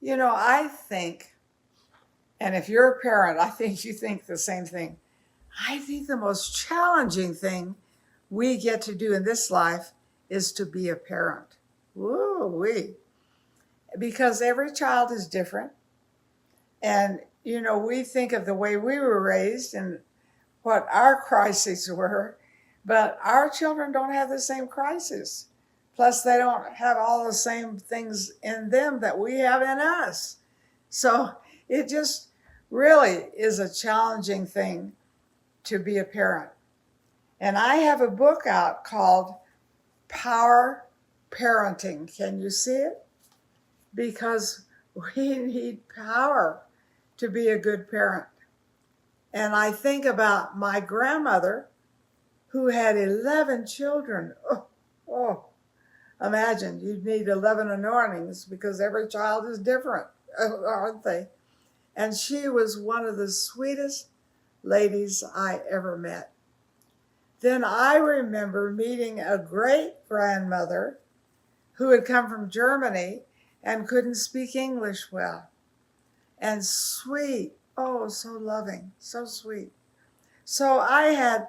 I think, and if you're a parent, I think you think the same thing. I think the most challenging thing we get to do in this life is to be a parent. Woo-wee. Because every child is different. And, we think of the way we were raised and what our crises were, but our children don't have the same crisis. Plus, they don't have all the same things in them that we have in us. So it just really is a challenging thing to be a parent. And I have a book out called Power Parenting. Can you see it? Because we need power to be a good parent. And I think about my grandmother who had 11 children. Oh, imagine you'd need 11 anointings because every child is different, aren't they? And she was one of the sweetest ladies I ever met. Then I remember meeting a great grandmother who had come from Germany and couldn't speak English well. And sweet, oh, so loving, so sweet. So I had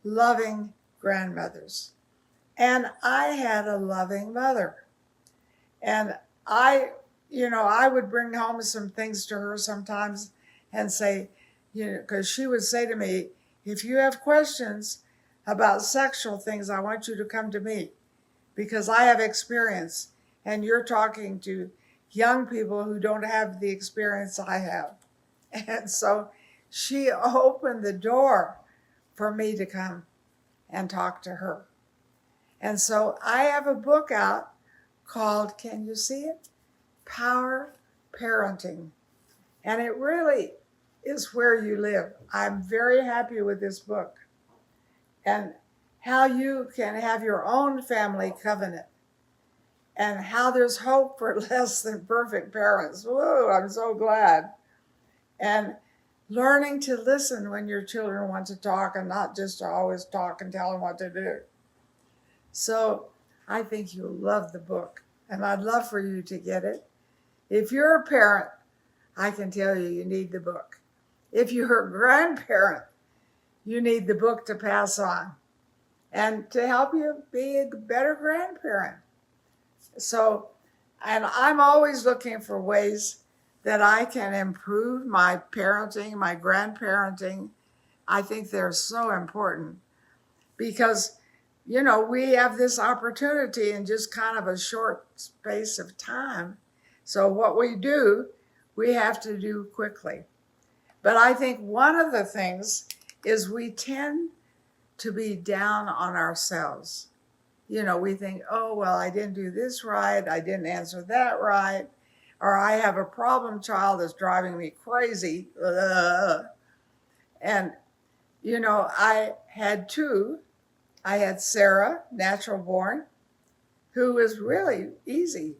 loving grandmothers. And I had a loving mother. And I would bring home some things to her sometimes and say, because she would say to me, if you have questions about sexual things, I want you to come to me because I have experience and you're talking to young people who don't have the experience I have. And so she opened the door for me to come and talk to her. And so I have a book out called, can you see it? Power Parenting. And it really is where you live. I'm very happy with this book and how you can have your own family covenant and how there's hope for less than perfect parents. Whoa, I'm so glad. And learning to listen when your children want to talk and not just to always talk and tell them what to do. So I think you'll love the book, and I'd love for you to get it. If you're a parent, I can tell you need the book. If you're a grandparent, you need the book to pass on and to help you be a better grandparent. So, and I'm always looking for ways that I can improve my parenting, my grandparenting. I think they're so important because, we have this opportunity in just kind of a short space of time. So what we do, we have to do quickly. But I think one of the things is we tend to be down on ourselves. We think, oh, well, I didn't do this right. I didn't answer that right. Or I have a problem child that's driving me crazy. And, I had two. I had Sarah, natural born, who was really easy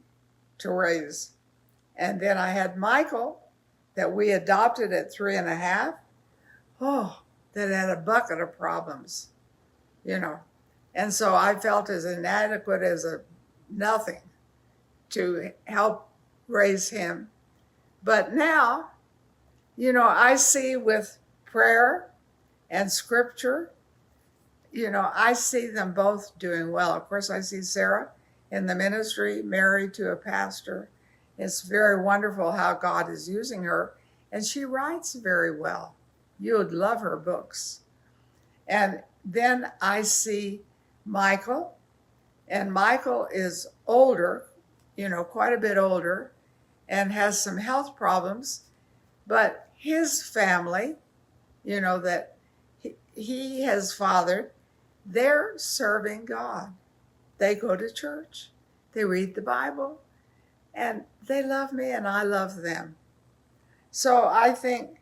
to raise. And then I had Michael that we adopted at 3.5. Oh, that had a bucket of problems, And so I felt as inadequate as nothing to help raise him. But now, I see with prayer and scripture, I see them both doing well. Of course, I see Sarah in the ministry, married to a pastor. It's very wonderful how God is using her. And she writes very well. You would love her books. And then I see Michael. And Michael is older, quite a bit older, and has some health problems. But his family, that he has fathered, they're serving God. They go to church. They read the Bible. And they love me and I love them. So I think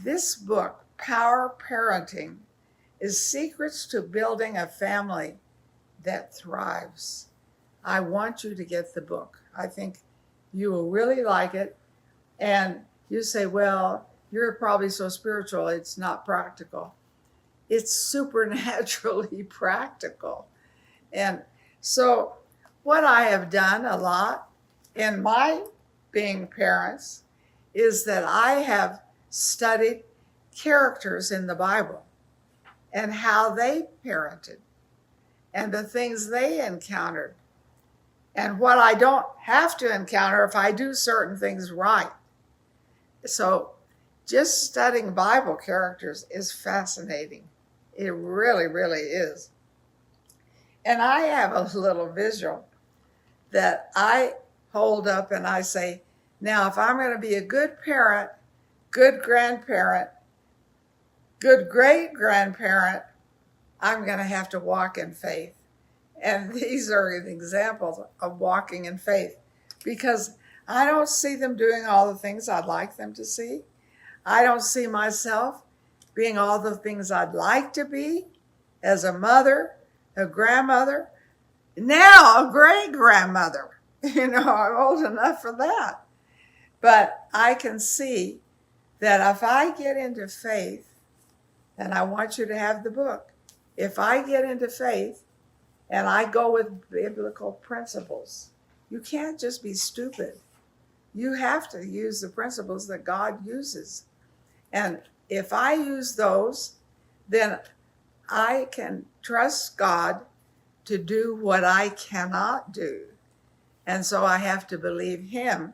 this book, Power Parenting, is secrets to building a family that thrives. I want you to get the book. I think you will really like it. And you say, well, you're probably so spiritual, it's not practical. It's supernaturally practical. And so what I have done a lot in my being parents is that I have studied characters in the Bible and how they parented and the things they encountered and what I don't have to encounter if I do certain things right. So just studying Bible characters is fascinating. It really, really is. And I have a little visual that I hold up and I say, now, if I'm going to be a good parent, good grandparent, good great grandparent, I'm going to have to walk in faith. And these are examples of walking in faith because I don't see them doing all the things I'd like them to see. I don't see myself being all the things I'd like to be as a mother, a grandmother, now a great grandmother. I'm old enough for that. But I can see that if I get into faith, and I want you to have the book, if I get into faith and I go with biblical principles, you can't just be stupid. You have to use the principles that God uses. And if I use those, then I can trust God to do what I cannot do. And so I have to believe Him.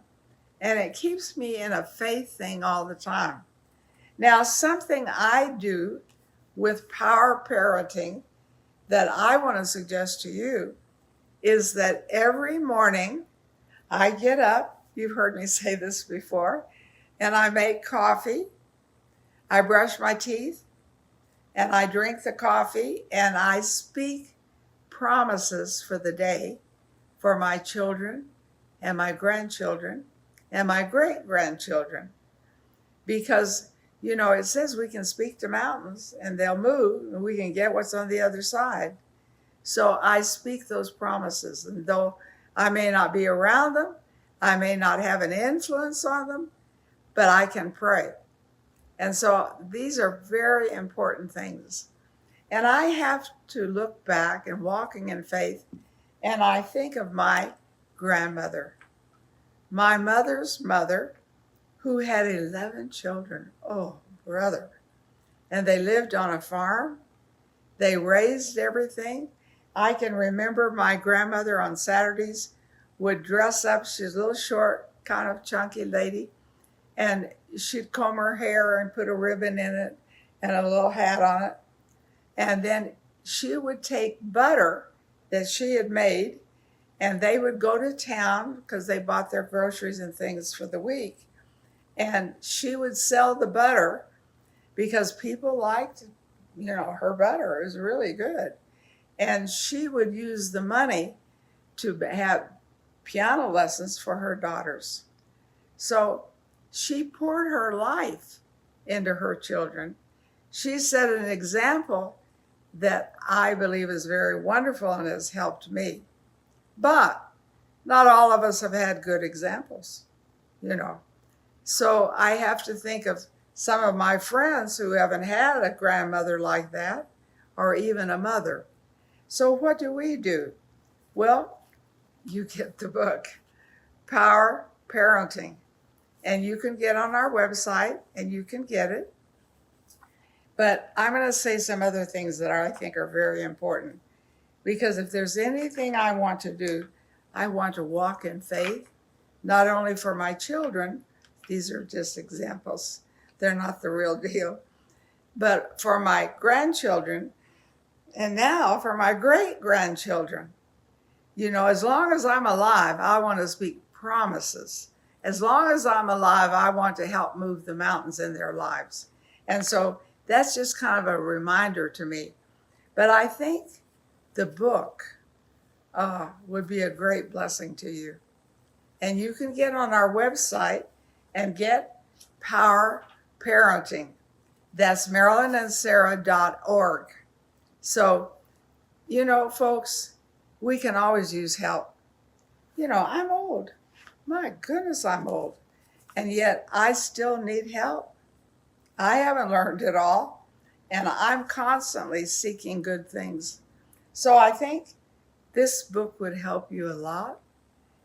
And it keeps me in a faith thing all the time. Now, something I do with power parenting that I want to suggest to you is that every morning I get up, you've heard me say this before, and I make coffee, I brush my teeth, and I drink the coffee, and I speak promises for the day for my children and my grandchildren and my great-grandchildren. Because, it says we can speak to mountains and they'll move and we can get what's on the other side. So I speak those promises. And though I may not be around them, I may not have an influence on them, but I can pray. And so these are very important things. And I have to look back and walking in faith, and I think of my grandmother, my mother's mother, who had 11 children. Oh, brother. And they lived on a farm. They raised everything. I can remember my grandmother on Saturdays would dress up. She's a little short, kind of chunky lady. And she'd comb her hair and put a ribbon in it and a little hat on it. And then she would take butter that she had made, and they would go to town because they bought their groceries and things for the week. And she would sell the butter because people liked, her butter. It was really good. And she would use the money to have piano lessons for her daughters. So she poured her life into her children. She set an example that I believe is very wonderful and has helped me. But not all of us have had good examples, So I have to think of some of my friends who haven't had a grandmother like that or even a mother. So what do? Well, you get the book, Power Parenting, and you can get on our website and you can get it. But I'm going to say some other things that I think are very important, because if there's anything I want to do, I want to walk in faith, not only for my children, these are just examples, they're not the real deal, but for my grandchildren, and now for my great-grandchildren. As long as I'm alive, I want to speak promises. As long as I'm alive, I want to help move the mountains in their lives. And so that's just kind of a reminder to me. But I think the book would be a great blessing to you. And you can get on our website and get Power Parenting. That's MarilynandSarah.org. So, folks, we can always use help. I'm old. My goodness, I'm old. And yet I still need help. I haven't learned it all. And I'm constantly seeking good things. So I think this book would help you a lot.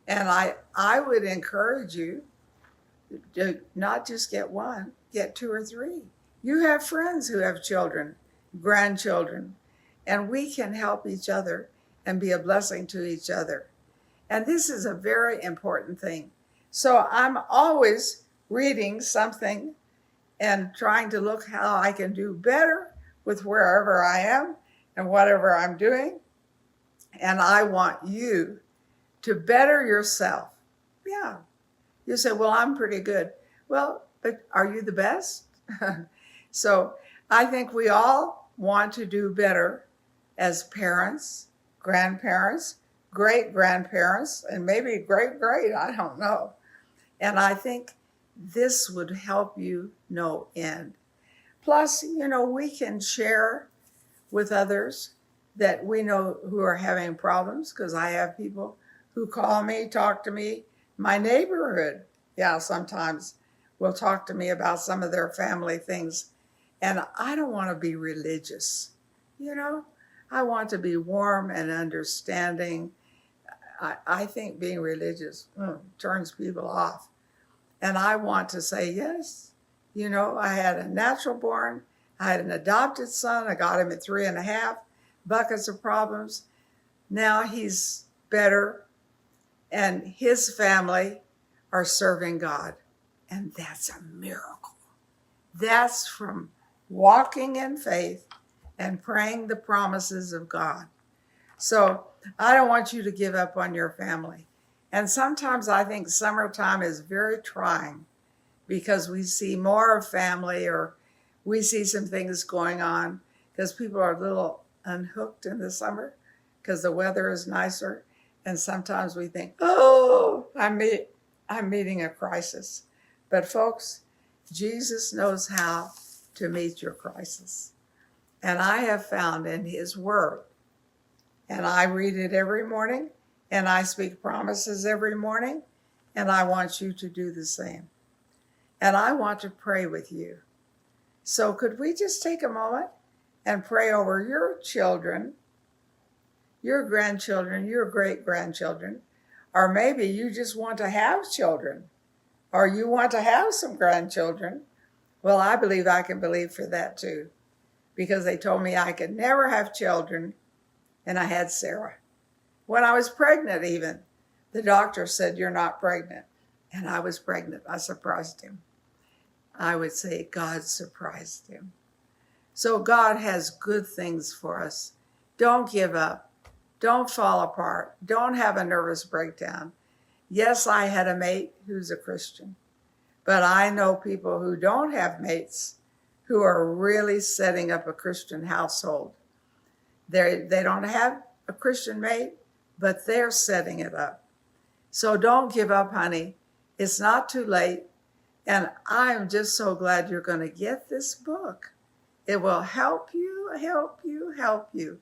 And I would encourage you to not just get one, get two or three. You have friends who have children, grandchildren, and we can help each other and be a blessing to each other. And this is a very important thing. So I'm always reading something and trying to look how I can do better with wherever I am and whatever I'm doing. And I want you to better yourself. Yeah. You say, well, I'm pretty good. Well, but are you the best? So I think we all want to do better as parents, grandparents, great-grandparents, and maybe great-great, I don't know. And I think this would help you no end. Plus, we can share with others that we know who are having problems, because I have people who call me, talk to me, my neighborhood. Yeah, sometimes will talk to me about some of their family things. And I don't want to be religious. I want to be warm and understanding. I think being religious turns people off. And I want to say, yes, I had a natural born, I had an adopted son. I got him at 3.5, buckets of problems. Now he's better, and his family are serving God. And that's a miracle. That's from walking in faith and praying the promises of God. So I don't want you to give up on your family. And sometimes I think summertime is very trying because we see more of family, or we see some things going on because people are a little unhooked in the summer because the weather is nicer. And sometimes we think, oh, I'm meeting a crisis. But folks, Jesus knows how to meet your crisis. And I have found in his word, and I read it every morning, and I speak promises every morning, and I want you to do the same. And I want to pray with you. So could we just take a moment and pray over your children, your grandchildren, your great-grandchildren, or maybe you just want to have children, or you want to have some grandchildren. Well, I believe I can believe for that too, because they told me I could never have children, and I had Sarah. When I was pregnant even, the doctor said, you're not pregnant. And I was pregnant. I surprised him. I would say God surprised him. So God has good things for us. Don't give up. Don't fall apart. Don't have a nervous breakdown. Yes, I had a mate who's a Christian, but I know people who don't have mates who are really setting up a Christian household. They don't have a Christian mate, but they're setting it up. So don't give up, honey. It's not too late. And I'm just so glad you're going to get this book. It will help you, help you, help you.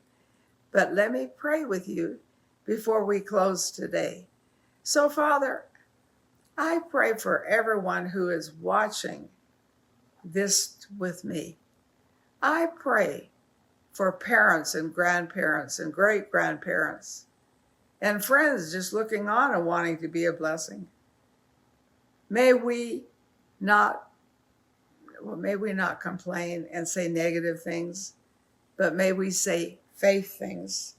But let me pray with you before we close today. So, Father, I pray for everyone who is watching this with me. I pray for parents and grandparents and great-grandparents and friends just looking on and wanting to be a blessing. May we not complain and say negative things, but may we say faith things.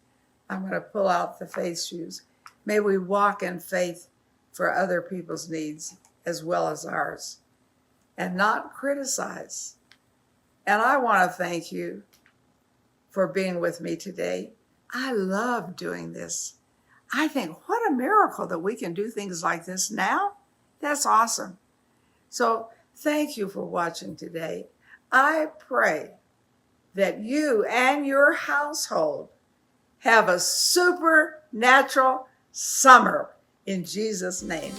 I'm going to pull out the faith shoes. May we walk in faith for other people's needs as well as ours, and not criticize. And I want to thank you for being with me today. I love doing this. I think, what a miracle that we can do things like this now. That's awesome. So thank you for watching today. I pray that you and your household have a supernatural summer in Jesus' name.